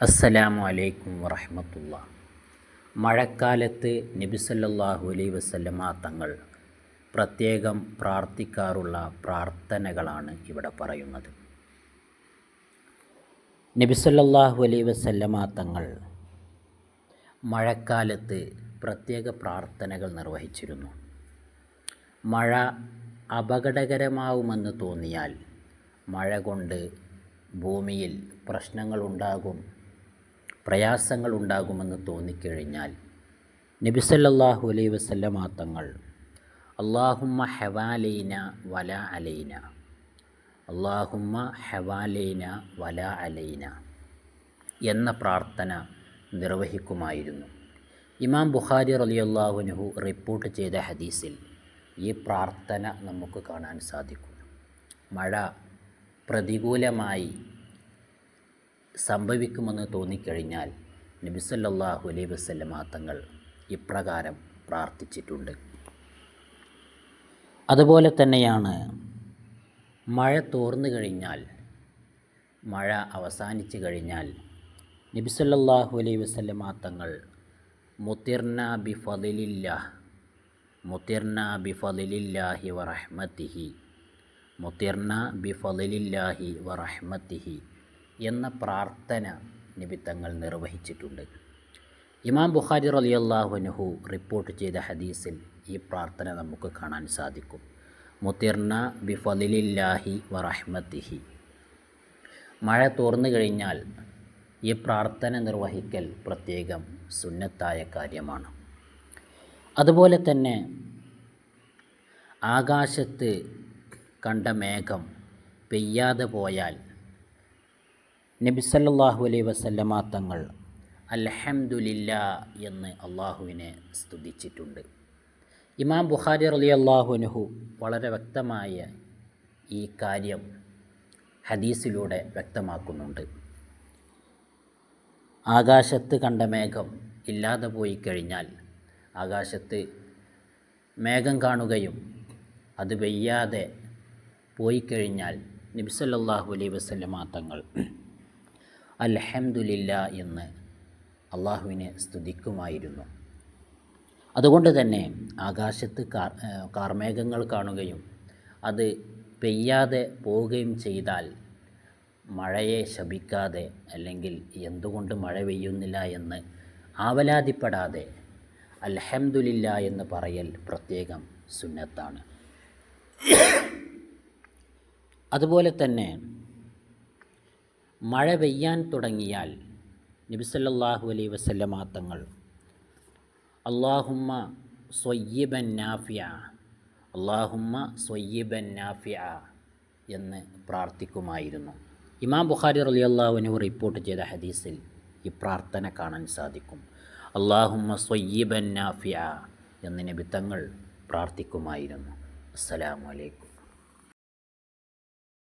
അസ്സലാമു അലൈക്കും വറഹ്മത്തുള്ളാഹി. മഴക്കാലത്ത് നബി സല്ലല്ലാഹു അലൈഹി വസല്ലമ തങ്ങൾ പ്രത്യേകം പ്രാർത്ഥിക്കാറുള്ള പ്രാർത്ഥനകളാണ് ഇവിടെ പറയുന്നത്. നബി സല്ലല്ലാഹു അലൈഹി വസല്ലമ തങ്ങൾ മഴക്കാലത്ത് പ്രത്യേക പ്രാർത്ഥനകൾ നിർവഹിച്ചിരുന്നു. മഴ അപകടകരമാവുമെന്ന് തോന്നിയാൽ, മഴ കൊണ്ട് ഭൂമിയിൽ പ്രശ്നങ്ങളുണ്ടാകും, പ്രയാസങ്ങളുണ്ടാകുമെന്ന് തോന്നിക്കഴിഞ്ഞാൽ നബി സല്ലല്ലാഹു അലൈഹി വസല്ലമ തങ്ങൾ അല്ലാഹുമ്മ ഹവാലൈന വലാ അലൈന, അല്ലാഹുമ്മ ഹവാലൈന വലാ അലൈന എന്ന പ്രാർത്ഥന നിർവഹിക്കുമായിരുന്നു. ഇമാം ബുഖാരി റളിയല്ലാഹു അൻഹു റിപ്പോർട്ട് ചെയ്ത ഹദീസിൽ ഈ പ്രാർത്ഥന നമുക്ക് കാണാൻ സാധിക്കും. മഴ പ്രതികൂലമായി സംഭവിക്കുമെന്ന് തോന്നിക്കഴിഞ്ഞാൽ നബി സല്ലല്ലാഹു അലൈഹി വസല്ലമ തങ്ങൾ ഇപ്രകാരം പ്രാർത്ഥിച്ചിട്ടുണ്ട്. അതുപോലെ തന്നെയാണ് മഴ തോർന്നു കഴിഞ്ഞാൽ, മഴ അവസാനിച്ചു കഴിഞ്ഞാൽ നബി സല്ലല്ലാഹു അലൈഹി വസല്ലമ തങ്ങൾ മുതിർന ബിഫളിലില്ലാഹ്, മുതിർന ബിഫളിലില്ലാഹി വറഹ്മതിഹി, മുതിർന ബിഫളിലില്ലാഹി വറഹ്മതിഹി എന്ന പ്രാർത്ഥന നബി തങ്ങൾ നിർവഹിച്ചിട്ടുണ്ട്. ഇമാം ബുഖാരി റളിയല്ലാഹു അൻഹു റിപ്പോർട്ട് ചെയ്ത ഹദീസിൽ ഈ പ്രാർത്ഥന നമുക്ക് കാണാൻ സാധിക്കും. മുതിർന ബിഫളിലില്ലാഹി വറഹ്മതിഹി. മഴ തോർന്നു കഴിഞ്ഞാൽ ഈ പ്രാർത്ഥന നിർവഹിക്കൽ പ്രത്യേകം സുന്നത്തായ കാര്യമാണ്. അതുപോലെ തന്നെ ആകാശത്ത് കണ്ട മേഘം പെയ്യാതെ പോയാൽ നബി സല്ലല്ലാഹു അലൈഹി വസല്ലമ തങ്ങൾ അൽഹംദുലില്ലാ എന്ന് അള്ളാഹുവിനെ സ്തുതിച്ചിട്ടുണ്ട്. ഇമാം ബുഖാരി റളിയല്ലാഹു അൻഹു വളരെ വ്യക്തമായ ഈ കാര്യം ഹദീസിലൂടെ വ്യക്തമാക്കുന്നുണ്ട്. ആകാശത്ത് കണ്ട മേഘം ഇല്ലാതെ പോയി കഴിഞ്ഞാൽ, ആകാശത്ത് മേഘം കാണുകയും അത് പെയ്യാതെ പോയിക്കഴിഞ്ഞാൽ നബി സല്ലല്ലാഹു അലൈഹി വസല്ലമ തങ്ങൾ അൽഹംദുലില്ലാ എന്ന് അള്ളാഹുവിനെ സ്തുതിക്കുമായിരുന്നു. അതുകൊണ്ട് തന്നെ ആകാശത്ത് കാർമേഘങ്ങൾ കാണുകയും അത് പെയ്യാതെ പോവുകയും ചെയ്താൽ മഴയെ ശപിക്കാതെ, അല്ലെങ്കിൽ എന്തുകൊണ്ട് മഴ പെയ്യുന്നില്ല എന്ന് ആവലാതിപ്പെടാതെ അൽഹംദുലില്ലാ എന്ന് പറയൽ പ്രത്യേകം സുന്നത്താണ്. അതുപോലെ തന്നെ മഴ പെയ്യാൻ തുടങ്ങിയാൽ നബി സല്ലല്ലാഹു അലൈഹി വസല്ലമ തങ്ങൾ അല്ലാഹുമ്മ സ്വയ്യിബൻ നാഫിഅ, അല്ലാഹുമ്മ സ്വയ്യിബൻ നാഫിഅ എന്ന് പ്രാർത്ഥിക്കുമായിരുന്നു. ഇമാം ബുഖാരി റളിയല്ലാഹു അൻഹു റിപ്പോർട്ട് ചെയ്ത ഹദീസിൽ ഈ പ്രാർത്ഥന കാണാൻ സാധിക്കും. അല്ലാഹുമ്മ സ്വയ്യിബൻ നാഫിഅ എന്ന് നബി തങ്ങൾ പ്രാർത്ഥിക്കുമായിരുന്നു. അസ്സലാമു അലൈക്കും.